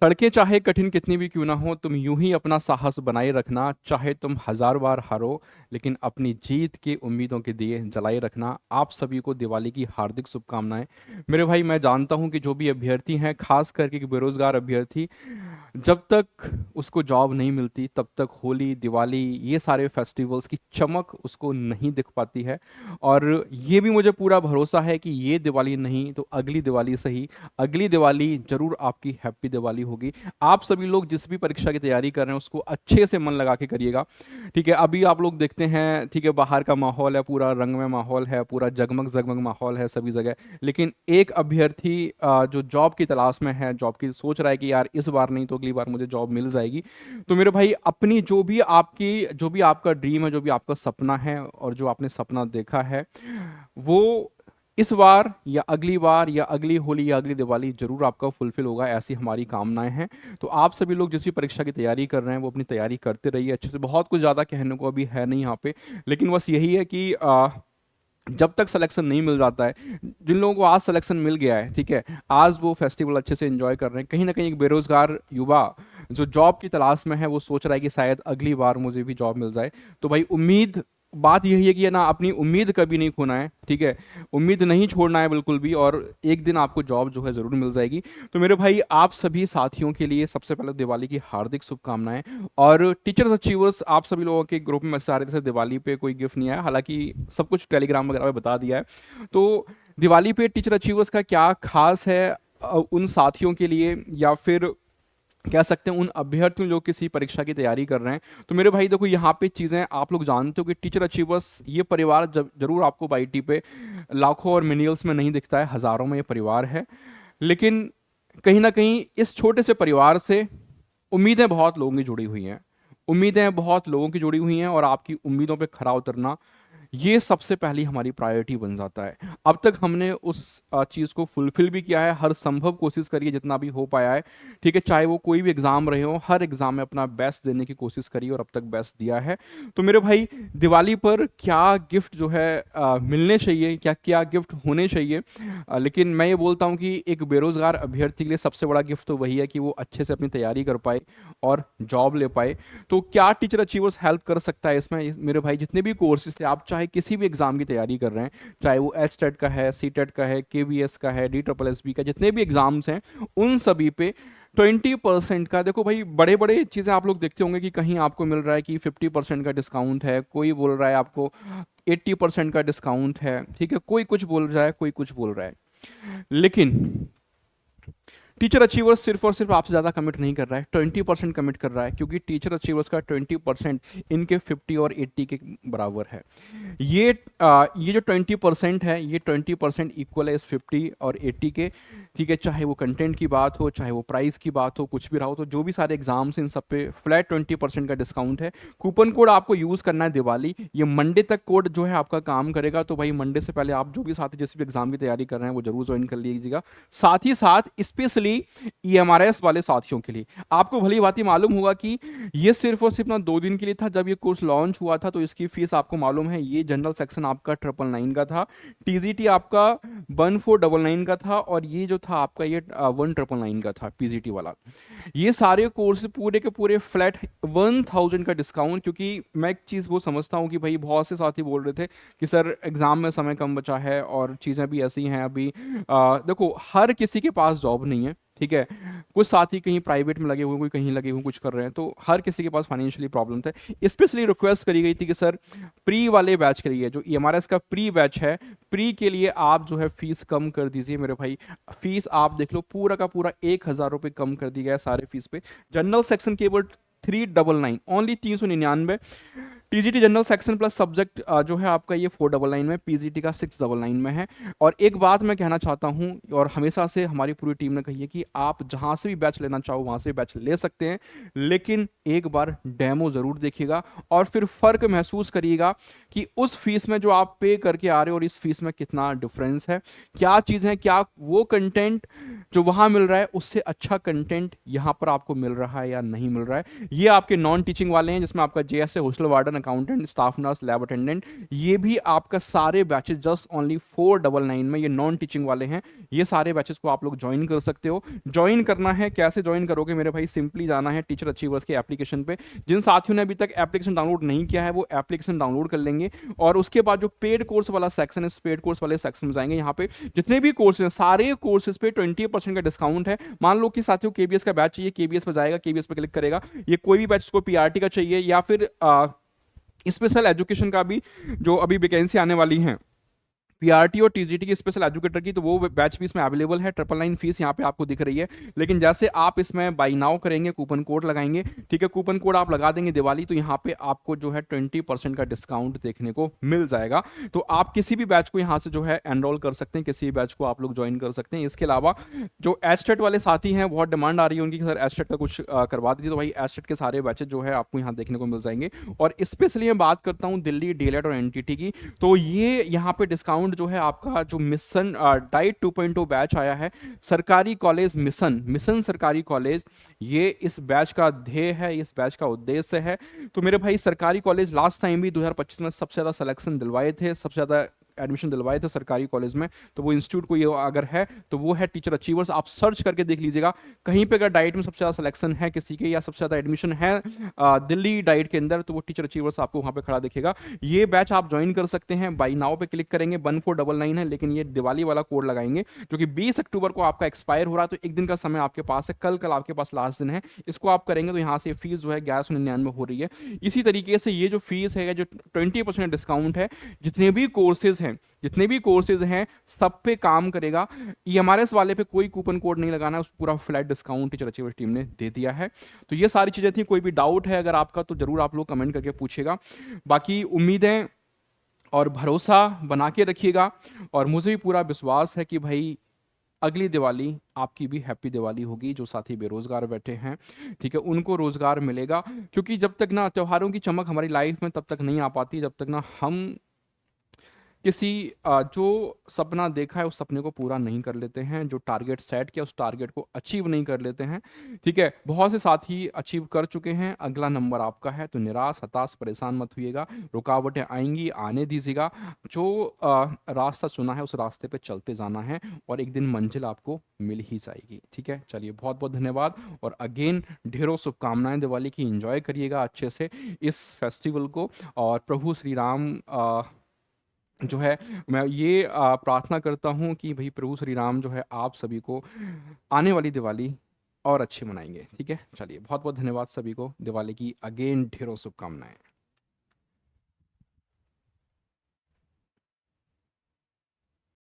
सड़कें चाहे कठिन कितनी भी क्यों ना हो, तुम यूं ही अपना साहस बनाए रखना। चाहे तुम हजार बार हारो, लेकिन अपनी जीत की उम्मीदों के दिए जलाए रखना। आप सभी को दिवाली की हार्दिक शुभकामनाएं। मेरे भाई, मैं जानता हूं कि जो भी अभ्यर्थी हैं, खास करके एक बेरोजगार अभ्यर्थी, जब तक उसको जॉब नहीं मिलती तब तक होली, दिवाली, ये सारे फेस्टिवल्स की चमक उसको नहीं दिख पाती है। और ये भी मुझे पूरा भरोसा है कि ये दिवाली नहीं तो अगली दिवाली सही, अगली दिवाली जरूर आपकी हैप्पी दिवाली होगी। आप सभी लोग जिस भी परीक्षा की तैयारी कर रहे हैं उसको अच्छे से मन लगा के करिएगा। ठीक है, अभी आप लोग देखते हैं, ठीक है, बाहर का माहौल है, पूरा रंगमय माहौल है, पूरा जगमग जगमग माहौल है सभी जगह। लेकिन एक अभ्यर्थी जो जॉब की तलाश में है, जॉब की सोच रहा है कि यार इस बार नहीं तो अगली बार मुझे जॉब मिल जाएगी, तो मेरे भाई अपनी जो भी आपका ड्रीम है, जो भी आपका सपना है और जो आपने सपना देखा है, वो इस बार या अगली बार या अगली होली या अगली दिवाली जरूर आपका फुलफिल होगा, ऐसी हमारी कामनाएं हैं। तो आप सभी लोग जिस भी परीक्षा की तैयारी कर रहे हैं वो अपनी तैयारी करते रहिए अच्छे से। बहुत कुछ ज़्यादा कहने को अभी है नहीं यहाँ पे, लेकिन बस यही है कि जब तक सिलेक्शन नहीं मिल जाता है, जिन लोगों को आज सिलेक्शन मिल गया है, ठीक है, आज वो फेस्टिवल अच्छे से एंजॉय कर रहे हैं। कहीं ना कहीं एक बेरोजगार युवा जो जॉब की तलाश में है वो सोच रहा है कि शायद अगली बार मुझे भी जॉब मिल जाए। तो भाई उम्मीद, बात यही है कि है ना, अपनी उम्मीद कभी नहीं खोना है, ठीक है, उम्मीद नहीं छोड़ना है बिल्कुल भी, और एक दिन आपको जॉब जो है ज़रूर मिल जाएगी। तो मेरे भाई आप सभी साथियों के लिए सबसे पहले दिवाली की हार्दिक शुभकामनाएं। और टीचर्स अचीवर्स, आप सभी लोगों के ग्रुप में मैसेज आ रहे थे दिवाली पे कोई गिफ्ट नहीं आया, हालांकि सब कुछ टेलीग्राम वगैरह में बता दिया है। तो दिवाली पे टीचर अचीवर्स का क्या खास है उन साथियों के लिए, या फिर कह सकते हैं उन अभ्यर्थियों जो किसी परीक्षा की तैयारी कर रहे हैं। तो मेरे भाई देखो, यहाँ पे चीज़ें आप लोग जानते हो कि टीचर अचीवर्स ये परिवार जब जरूर आपको बाईटी पे लाखों और मिलियंस में नहीं दिखता है, हज़ारों में ये परिवार है। लेकिन कहीं ना कहीं इस छोटे से परिवार से उम्मीदें बहुत लोगों की जुड़ी हुई हैं, उम्मीदें बहुत लोगों की जुड़ी हुई हैं, और आपकी उम्मीदों पे खरा उतरना ये सबसे पहली हमारी प्रायोरिटी बन जाता है। अब तक हमने उस चीज़ को फुलफिल भी किया है, हर संभव कोशिश करी है जितना भी हो पाया है, ठीक है, चाहे वो कोई भी एग्ज़ाम रहे हो, हर एग्ज़ाम में अपना बेस्ट देने की कोशिश करी और अब तक बेस्ट दिया है। तो मेरे भाई, दिवाली पर क्या गिफ्ट जो है मिलने चाहिए, क्या क्या गिफ्ट होने चाहिए, लेकिन मैं ये बोलता हूँ कि एक बेरोज़गार अभ्यर्थी के लिए सबसे बड़ा गिफ्ट तो वही है कि वो अच्छे से अपनी तैयारी कर पाए और जॉब ले पाए। तो क्या टीचर अचीवर्स हेल्प कर सकता है इसमें? मेरे भाई, जितने भी कोर्सेज थे, आप चाहे किसी भी एग्जाम की तैयारी कर रहे हैं, चाहे वो एच टेट का है, सी टेट का है, के वी एस का है, डी ट्रिपल एस बी का, जितने भी एग्जाम्स हैं उन सभी पे 20% का, देखो भाई, बड़े बड़े चीज़ें आप लोग देखते होंगे कि कहीं आपको मिल रहा है कि 50% का डिस्काउंट है, कोई बोल रहा है आपको 80% का डिस्काउंट है, ठीक है, कोई कुछ बोल रहा है, कोई कुछ बोल रहा है। लेकिन टीचर अचीवर्स सिर्फ और सिर्फ आपसे ज़्यादा कमिट नहीं कर रहा है, 20% कमिट कर रहा है, क्योंकि टीचर अचीवर्स का 20% इनके 50 और 80 के बराबर है। ये जो 20% है, ये 20% इक्वल है इस 50 और 80 के, ठीक है, चाहे वो कंटेंट की बात हो, चाहे वो प्राइस की बात हो, कुछ भी रहा हो। तो जो भी सारे एग्जाम्स हैं इन सब पे फ्लैट 20% का डिस्काउंट है। कूपन कोड आपको यूज़ करना है दिवाली, ये मंडे तक कोड जो है आपका काम करेगा। तो भाई मंडे से पहले आप जो भी साथी जिस भी एग्जाम की तैयारी कर रहे हैं वो जरूर ज्वाइन कर लीजिएगा। साथ ही साथ स्पेशली ईएमआरएस वाले साथियों के लिए आपको भली भांति मालूम होगा कि ये सिर्फ और सिर्फ ना 2 दिन के लिए था। जब ये कोर्स लॉन्च हुआ था तो इसकी फीस आपको मालूम है, ये जनरल सेक्शन आपका 999 का था, टीजीटी आपका 1499 का था, और ये जो था आपका ये 1999 का था पीजीटी वाला। ये सारे कोर्स पूरे के पूरे फ्लैट 1000 का डिस्काउंट। क्योंकि मैं एक चीज़ वो समझता हूँ कि भाई बहुत से साथी बोल रहे थे कि सर एग्ज़ाम में समय कम बचा है और चीज़ें भी ऐसी हैं अभी। देखो, हर किसी के पास जॉब नहीं है, ठीक है, कुछ साथी कहीं प्राइवेट में लगे हुए, कोई कहीं लगे हुए कुछ कर रहे हैं, तो हर किसी के पास फाइनेंशियली प्रॉब्लम थे। स्पेशली रिक्वेस्ट करी गई थी कि सर प्री वाले बैच के लिए, जो ईएमआरएस का प्री बैच है, प्री के लिए आप जो है फीस कम कर दीजिए। मेरे भाई, फीस आप देख लो, पूरा का पूरा 1000 रुपये कम कर दिया गया है सारे फीस पे। जनरल सेक्शन केवल 399, only 399। TGT general section plus subject जो है आपका ये 499 में, पीजीटी का 699 में है। और एक बात मैं कहना चाहता हूँ, और हमेशा से हमारी पूरी टीम ने कही है कि आप जहाँ से भी बैच लेना चाहो वहाँ से बैच ले सकते हैं, लेकिन एक बार डेमो ज़रूर देखिएगा और फिर फ़र्क महसूस करिएगा कि उस फीस में जो आप पे करके आ रहे हो और इस फीस में कितना डिफरेंस है, क्या चीज़ है, क्या वो कंटेंट जो वहाँ मिल रहा है उससे अच्छा कंटेंट यहाँ पर आपको मिल रहा है या नहीं मिल रहा है। ये आपके नॉन टीचिंग वाले हैं जिसमें आपका जेएस है, hostel warden, accountant, staff nurse, lab attendant. ये भी आपका सारे बैचेस जस्ट ओनली 499 में, ये नॉन टीचिंग वाले हैं। ये सारे बैचेस को आप लोग ज्वाइन कर सकते हो। ज्वाइन करना है, कैसे ज्वाइन करोगे मेरे भाई? सिंपली जाना है टीचर अचीवर्स के एप्लीकेशन पे। जिन साथियों ने अभी तक एप्लीकेशन डाउनलोड नहीं किया है वो एप्लीकेशन डाउनलोड कर लेंगे, और उसके बाद जो पेड कोर्स वाला सेक्शन है, पेड कोर्स वाले सेक्शन में जाएंगे। यहाँ पे जितने भी कोर्स हैं सारे कोर्सेज पे 20% का डिस्काउंट है। मान लो कि साथियों केबीएस का बैच चाहिए, केबीएस पे जाएगा, केबीएस पे क्लिक करेगा। ये कोई भी बैच उसको पीआरटी का चाहिए या फिर स्पेशल एजुकेशन का भी जो अभी वैकेंसी आने वाली है, पीआरटी और टीजीटी की स्पेशल एजुकेटर की, तो वो बैच भी इसमें अवेलेबल है। 999 फीस यहाँ पे आपको दिख रही है। लेकिन जैसे आप इसमें बाई नाउ करेंगे, कूपन कोड लगाएंगे, ठीक है, कूपन कोड आप लगा देंगे दिवाली, तो यहाँ पे आपको जो है 20% का डिस्काउंट देखने को मिल जाएगा। तो आप किसी भी बैच को यहाँ से जो है एनरोल कर सकते हैं, किसी भी बैच को आप लोग ज्वाइन कर सकते हैं। इसके अलावा जो एस्टेट वाले साथी हैं, बहुत डिमांड आ रही है उनकी, सर एस्टेट का कुछ करवा दीजिए, तो भाई एस्टेट के सारे बैचेज जो है आपको यहाँ देखने को मिल जाएंगे। और स्पेशली मैं बात करता हूँ दिल्ली, डीएलएड और एनटीटी की, तो ये यहाँ पे डिस्काउंट जो है आपका जो मिशन डाइट 2.0 बैच आया है, सरकारी कॉलेज मिशन सरकारी कॉलेज, ये इस बैच का ध्येय है, इस बैच का उद्देश्य है। तो मेरे भाई सरकारी कॉलेज लास्ट टाइम भी 2025 में सबसे ज़्यादा सिलेक्शन दिलवाए थे, सबसे ज़्यादा एडमिशन दिलवाए थे सरकारी कॉलेज में। तो वो इंस्टीट्यूट को ये अगर है तो वो है टीचर अचीवर्स। आप सर्च करके देख लीजिएगा, कहीं पे अगर डाइट में सबसे ज़्यादा सिलेक्शन है किसी के या सबसे ज़्यादा एडमिशन है दिल्ली डाइट के अंदर, तो वो टीचर अचीवर्स आपको वहाँ पे खड़ा दिखेगा। ये बैच आप ज्वाइन कर सकते हैं, बाई नाउ पे क्लिक करेंगे, 1499 है, लेकिन ये दिवाली वाला कोड लगाएंगे जो कि 20 अक्टूबर को आपका एक्सपायर हो रहा है। तो एक दिन का समय आपके पास है, कल आपके पास लास्ट दिन है। इसको आप करेंगे तो यहाँ से फीस जो है 1199 हो रही है। इसी तरीके से ये जो फीस है, जो 20% डिस्काउंट है, जितने भी कोर्सेज हैं सब पे काम करेगा। ईएमआरएस वाले पे कोई कूपन कोड नहीं लगाना है, उस पूरा flat discount teacher achievers team ने दे दिया है। तो ये सारी चीजें थी। कोई भी डाउट है अगर आपका तो जरूर आप लोग कमेंट करके पूछेगा। बाकी उम्मीदें और भरोसा बना के रखिएगा, और मुझे भी पूरा विश्वास है कि भाई अगली दिवाली आपकी भी हैप्पी दिवाली होगी। जो साथी बेरोजगार बैठे हैं, ठीक है, उनको रोजगार मिलेगा। क्योंकि जब तक ना त्योहारों की चमक हमारी लाइफ में तब तक नहीं आ पाती जब तक ना हम किसी जो सपना देखा है उस सपने को पूरा नहीं कर लेते हैं, जो टारगेट सेट किया उस टारगेट को अचीव नहीं कर लेते हैं। ठीक है, बहुत से साथी अचीव कर चुके हैं, अगला नंबर आपका है। तो निराश, हताश, परेशान मत होइएगा, रुकावटें आएंगी, आने दीजिएगा। जो रास्ता चुना है उस रास्ते पे चलते जाना है, और एक दिन मंजिल आपको मिल ही जाएगी। ठीक है, चलिए बहुत बहुत धन्यवाद, और अगेन ढेरों शुभकामनाएं दिवाली की। एंजॉय करिएगा अच्छे से इस फेस्टिवल को, और प्रभु श्री राम जो है, मैं ये प्रार्थना करता हूँ कि भाई प्रभु श्री राम जो है आप सभी को आने वाली दिवाली और अच्छी मनाएंगे। ठीक है, चलिए बहुत बहुत धन्यवाद सभी को, दिवाली की अगेन ढेरों शुभकामनाएं।